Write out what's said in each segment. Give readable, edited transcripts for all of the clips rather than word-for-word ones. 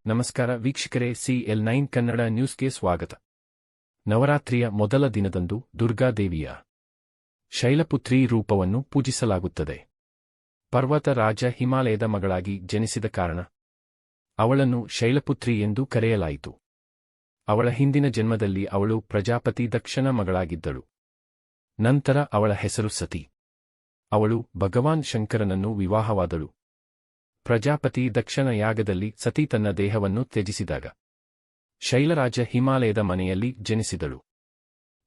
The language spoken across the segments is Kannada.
ನಮಸ್ಕಾರ ವೀಕ್ಷಕರೇ, CL9 ಕನ್ನಡ ನ್ಯೂಸ್ಗೆ ಸ್ವಾಗತ. ನವರಾತ್ರಿಯ ಮೊದಲ ದಿನದಂದು ದುರ್ಗಾದೇವಿಯ ಶೈಲಪುತ್ರಿ ರೂಪವನ್ನು ಪೂಜಿಸಲಾಗುತ್ತದೆ. ಪರ್ವತ ರಾಜ ಹಿಮಾಲಯದ ಮಗಳಾಗಿ ಜನಿಸಿದ ಕಾರಣ ಅವಳನ್ನು ಶೈಲಪುತ್ರಿ ಎಂದು ಕರೆಯಲಾಯಿತು. ಅವಳ ಹಿಂದಿನ ಜನ್ಮದಲ್ಲಿ ಅವಳು ಪ್ರಜಾಪತಿ ದಕ್ಷನ ಮಗಳಾಗಿದ್ದಳು. ನಂತರ ಅವಳ ಹೆಸರು ಸತಿ. ಅವಳು ಭಗವಾನ್ ಶಂಕರನನ್ನು ವಿವಾಹವಾದಳು. ಪ್ರಜಾಪತಿ ದಕ್ಷನ ಯಾಗದಲ್ಲಿ ಸತಿ ತನ್ನ ದೇಹವನ್ನು ತ್ಯಜಿಸಿದಾಗ ಶೈಲರಾಜ ಹಿಮಾಲಯದ ಮನೆಯಲ್ಲಿ ಜನಿಸಿದಳು.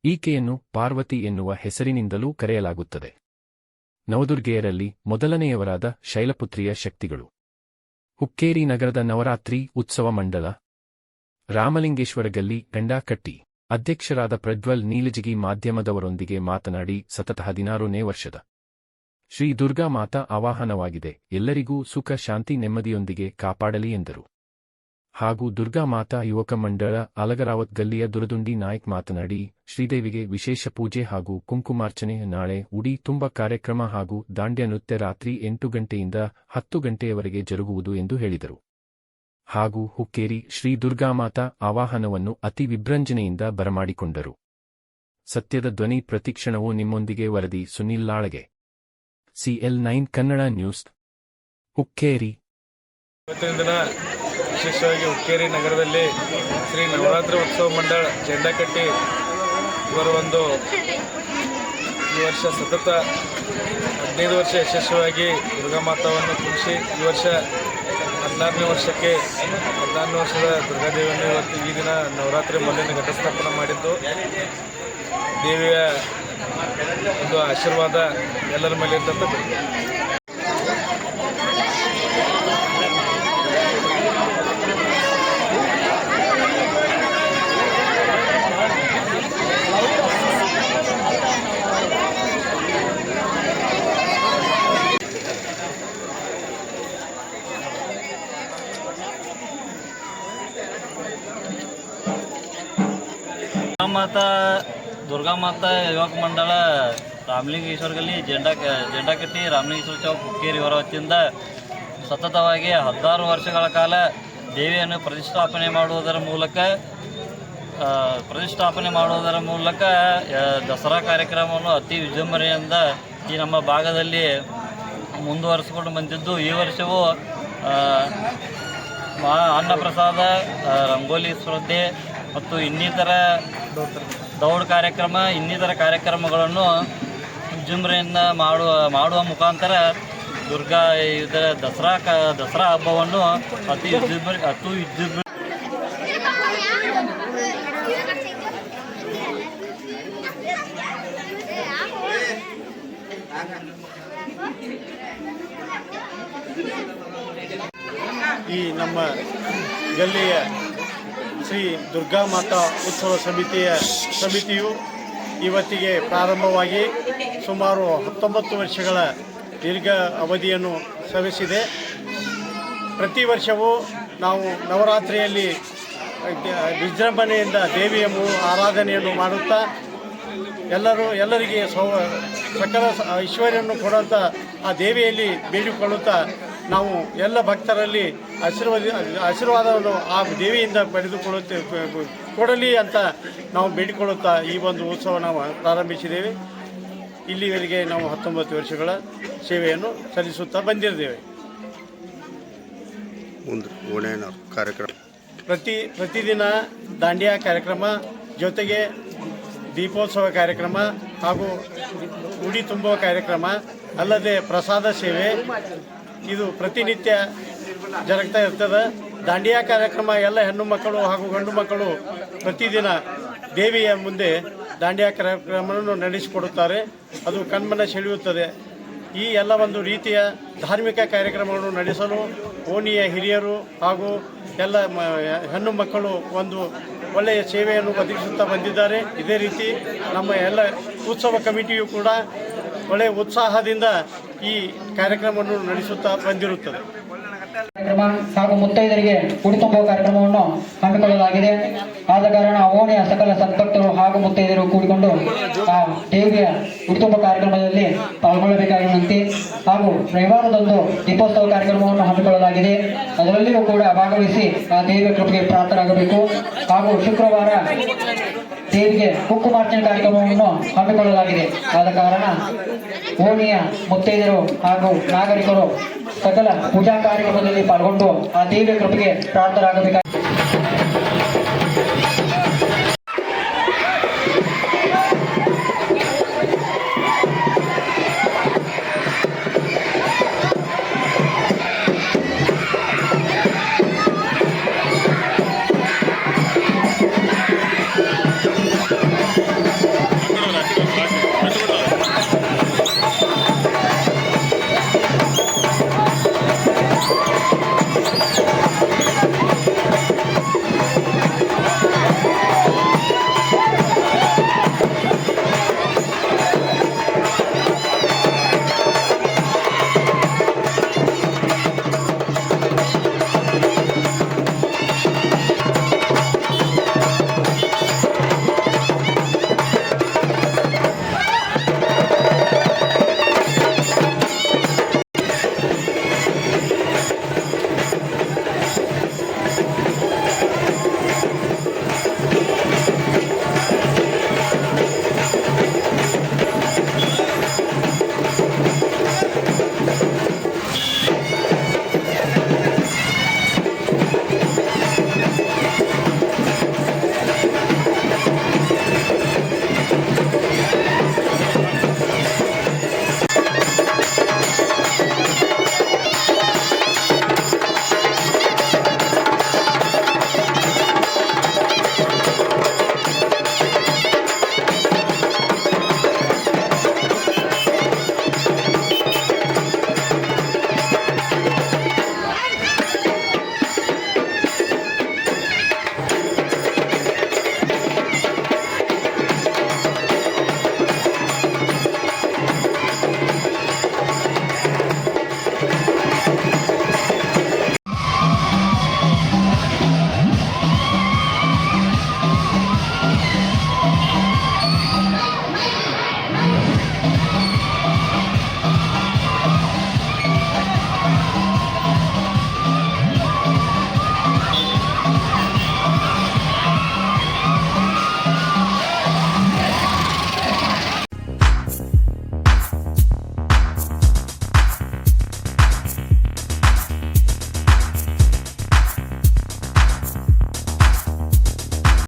ಈಕೆಯನ್ನು ಪಾರ್ವತಿ ಎನ್ನುವ ಹೆಸರಿನಿಂದಲೂ ಕರೆಯಲಾಗುತ್ತದೆ. ನವದುರ್ಗೆಯರಲ್ಲಿ ಮೊದಲನೆಯವರಾದ ಶೈಲಪುತ್ರಿಯ ಶಕ್ತಿಗಳು. ಹುಕ್ಕೇರಿ ನಗರದ ನವರಾತ್ರಿ ಉತ್ಸವ ಮಂಡಲ ರಾಮಲಿಂಗೇಶ್ವರ ಗಲ್ಲಿ ಗಂಡಾಕಟ್ಟಿ ಅಧ್ಯಕ್ಷರಾದ ಪ್ರಜ್ವಲ್ ನೀಲಜಿಗಿ ಮಾಧ್ಯಮದವರೊಂದಿಗೆ ಮಾತನಾಡಿ, ಸತತ 16ನೇ ವರ್ಷದ ಶ್ರೀ ದುರ್ಗಾ ಮಾತಾ ಆವಾಹನವಾಗಿದೆ. ಎಲ್ಲರಿಗೂ ಸುಖ ಶಾಂತಿ ನೆಮ್ಮದಿಯೊಂದಿಗೆ ಕಾಪಾಡಲಿ ಎಂದರು. ಹಾಗೂ ದುರ್ಗಾ ಮಾತಾ ಯುವಕ ಮಂಡಳ ಅಲಗರಾವತ್ ಗಲ್ಲಿಯ ದುರದುಂಡಿ ನಾಯ್ಕ್ ಮಾತನಾಡಿ, ಶ್ರೀದೇವಿಗೆ ವಿಶೇಷ ಪೂಜೆ ಹಾಗೂ ಕುಂಕುಮಾರ್ಚನೆ ನಾಳೆ ಉಡಿ ತುಂಬ ಕಾರ್ಯಕ್ರಮ ಹಾಗೂ ದಾಂಡ್ಯ ನೃತ್ಯ ರಾತ್ರಿ 8 ಗಂಟೆಯಿಂದ 10 ಗಂಟೆಯವರೆಗೆ ಜರುಗುವುದು ಎಂದು ಹೇಳಿದರು. ಹಾಗೂ ಹುಕ್ಕೇರಿ ಶ್ರೀ ದುರ್ಗಾಮಾತಾ ಆವಾಹನವನ್ನು ಅತಿ ವಿಭ್ರಂಜನೆಯಿಂದ ಬರಮಾಡಿಕೊಂಡರು. ಸತ್ಯದ ಧ್ವನಿ ಪ್ರತಿಕ್ಷಣವೂ ನಿಮ್ಮೊಂದಿಗೆ. ವರದಿ ಸುನಿಲ್ ಲಾಳಗೆ, CL9 ಕನ್ನಡ ನ್ಯೂಸ್, ಹುಕ್ಕೇರಿ. ಇವತ್ತಿನ ದಿನ ವಿಶೇಷವಾಗಿ ಹುಕ್ಕೇರಿ ನಗರದಲ್ಲಿ ಶ್ರೀ ನವರಾತ್ರಿ ಉತ್ಸವ ಮಂಡಳ ಜೆಂಡಾಕಟ್ಟಿ ಇವರು ಈ ವರ್ಷ ಸತತ 15 ವರ್ಷ ಯಶಸ್ವಿಯಾಗಿ ದುರ್ಗಾಮಾತಾವನ್ನು ಕುಣಿಸಿ ಈ ವರ್ಷ 16ನೇ ವರ್ಷಕ್ಕೆ 14ನೇ ವರ್ಷದ ದುರ್ಗಾದೇವಿಯನ್ನು ಇವತ್ತು ಈ ದಿನ ನವರಾತ್ರಿ ಮೊದಲನೇ ಘಟಸ್ಥಾಪನೆ ಮಾಡಿದ್ದು, ದೇವಿಯ ಒಂದು ಆಶೀರ್ವಾದ ಎಲ್ಲರ ಮೇಲೆ ಇದ್ದಂತ ದುರ್ಗಾ ಮಾತಾ ಯುವಕ ಮಂಡಳ ರಾಮಲಿಂಗೇಶ್ವರ ಗಲ್ಲಿ ಜೆಂಡಾಕಟ್ಟಿ ರಾಮಲಿಂಗೇಶ್ವರ ಚೌಕ್ ಹುಕ್ಕೇರಿ ಇವರ ವತಿಯಿಂದ ಸತತವಾಗಿ 16 ವರ್ಷಗಳ ಕಾಲ ದೇವಿಯನ್ನು ಪ್ರತಿಷ್ಠಾಪನೆ ಮಾಡುವುದರ ಮೂಲಕ ದಸರಾ ಕಾರ್ಯಕ್ರಮವನ್ನು ಅತಿ ವಿಜೃಂಭಣೆಯಿಂದ ಈ ನಮ್ಮ ಭಾಗದಲ್ಲಿ ಮುಂದುವರಿಸಿಕೊಂಡು ಬಂದಿದ್ದು, ಈ ವರ್ಷವೂ ಅನ್ನಪ್ರಸಾದ, ರಂಗೋಲಿ ಸ್ಪರ್ಧೆ ಮತ್ತು ಇನ್ನಿತರ ದೌಡ್ ಕಾರ್ಯಕ್ರಮ, ಇನ್ನಿತರ ಕಾರ್ಯಕ್ರಮಗಳನ್ನು ವಿಜೃಂಭಣೆಯಿಂದ ಮಾಡುವ ಮುಖಾಂತರ ಇದರ ದಸರಾ ಹಬ್ಬವನ್ನು ಅತಿ ವಿಜೃಂಭಣೆ ಈ ನಮ್ಮ ಗಲ್ಲಿಯ ಶ್ರೀ ದುರ್ಗಾ ಮಾತಾ ಉತ್ಸವ ಸಮಿತಿಯು ಇವತ್ತಿಗೆ ಪ್ರಾರಂಭವಾಗಿ ಸುಮಾರು 19 ವರ್ಷಗಳ ದೀರ್ಘ ಅವಧಿಯನ್ನು ಸವಿಸಿದೆ. ಪ್ರತಿ ವರ್ಷವೂ ನಾವು ನವರಾತ್ರಿಯಲ್ಲಿ ವಿಜೃಂಭಣೆಯಿಂದ ದೇವಿಯ ಆರಾಧನೆಯನ್ನು ಮಾಡುತ್ತಾ ಎಲ್ಲರಿಗೆ ಸಕಲ ಐಶ್ವರ್ಯವನ್ನು ಕೊಡುವಂಥ ಆ ದೇವಿಯಲ್ಲಿ ಬೇಡಿಕೊಳ್ಳುತ್ತಾ ನಾವು ಎಲ್ಲ ಭಕ್ತರಲ್ಲಿ ಆಶೀರ್ವಾದವನ್ನು ಆ ದೇವಿಯಿಂದ ಕೊಡಲಿ ಅಂತ ನಾವು ಬೇಡಿಕೊಳ್ಳುತ್ತಾ ಈ ಒಂದು ಉತ್ಸವ ನಾವು ಪ್ರಾರಂಭಿಸಿದ್ದೇವೆ. ಇಲ್ಲಿವರೆಗೆ ನಾವು 19 ವರ್ಷಗಳ ಸೇವೆಯನ್ನು ಸಲ್ಲಿಸುತ್ತಾ ಬಂದಿದ್ದೇವೆ. ಕಾರ್ಯಕ್ರಮ ಪ್ರತಿದಿನ ದಾಂಡಿಯಾ ಕಾರ್ಯಕ್ರಮ ಜೊತೆಗೆ ದೀಪೋತ್ಸವ ಕಾರ್ಯಕ್ರಮ ಹಾಗೂ ಉಡಿ ತುಂಬುವ ಕಾರ್ಯಕ್ರಮ ಅಲ್ಲದೆ ಪ್ರಸಾದ ಸೇವೆ ಇದು ಪ್ರತಿನಿತ್ಯ ಜರುಗ್ತಾ ಇರ್ತದೆ. ದಾಂಡಿಯಾ ಕಾರ್ಯಕ್ರಮ ಎಲ್ಲ ಹೆಣ್ಣು ಮಕ್ಕಳು ಹಾಗೂ ಗಂಡು ಮಕ್ಕಳು ಪ್ರತಿದಿನ ದೇವಿಯ ಮುಂದೆ ದಾಂಡಿಯಾ ಕಾರ್ಯಕ್ರಮವನ್ನು ನಡೆಸಿಕೊಡುತ್ತಾರೆ. ಅದು ಕಣ್ಮನ ಸೆಳೆಯುತ್ತದೆ. ಈ ಎಲ್ಲ ಒಂದು ರೀತಿಯ ಧಾರ್ಮಿಕ ಕಾರ್ಯಕ್ರಮಗಳನ್ನು ನಡೆಸಲು ಓಣಿಯ ಹಿರಿಯರು ಹಾಗೂ ಎಲ್ಲ ಹೆಣ್ಣು ಮಕ್ಕಳು ಒಂದು ಒಳ್ಳೆಯ ಸೇವೆಯನ್ನು ಒದಗಿಸುತ್ತಾ ಬಂದಿದ್ದಾರೆ. ಇದೇ ರೀತಿ ನಮ್ಮ ಎಲ್ಲ ಉತ್ಸವ ಕಮಿಟಿಯು ಕೂಡ ಒಳ್ಳೆಯ ಉತ್ಸಾಹದಿಂದ ಈ ಕಾರ್ಯಕ್ರಮವನ್ನು ನಡೆಸುತ್ತಾ ಬಂದಿರುತ್ತದೆ. ಕಾರ್ಯಕ್ರಮ ಹಾಗೂ ಮುತ್ತೈದರಿಗೆ ಉಡಿ ತುಂಬುವ ಕಾರ್ಯಕ್ರಮವನ್ನು ಹಮ್ಮಿಕೊಳ್ಳಲಾಗಿದೆ. ಆದ ಕಾರಣ ಓಣಿಯ ಸಕಲ ಸದ್ಭಕ್ತರು ಹಾಗೂ ಮುತ್ತೈದರು ಕೂಡಿಕೊಂಡು ಆ ದೇವಿಯ ಉಡಿ ತುಂಬುವ ಕಾರ್ಯಕ್ರಮದಲ್ಲಿ ಪಾಲ್ಗೊಳ್ಳಬೇಕಾಗಿ ವಿನಂತಿ. ಹಾಗೂ ರವಿವಾರದಂದು ದೀಪೋತ್ಸವ ಕಾರ್ಯಕ್ರಮವನ್ನು ಹಮ್ಮಿಕೊಳ್ಳಲಾಗಿದೆ. ಅದರಲ್ಲಿಯೂ ಕೂಡ ಭಾಗವಹಿಸಿ ಆ ದೇವಿಯ ಕೃಪೆಗೆ ಪ್ರಾರ್ಥರಾಗಬೇಕು. ಹಾಗೂ ಶುಕ್ರವಾರ ದೇವಿಗೆ ಕುಂಕುಮಾರ್ಚನೆ ಕಾರ್ಯಕ್ರಮವನ್ನು ಹಮ್ಮಿಕೊಳ್ಳಲಾಗಿದೆ. ಆದ ಕಾರಣ ಓಣಿಯ ಮುತ್ತೈದರು ಹಾಗೂ ನಾಗರಿಕರು ಸಕಲ ಪೂಜಾ ಕಾರ್ಯಕ್ರಮದಲ್ಲಿ ಪಾಲ್ಗೊಂಡು ಆ ದೇವಿಯ ಕೃಪೆಗೆ ಪ್ರಾರ್ಥರಾಗಬೇಕಾಗಿದೆ.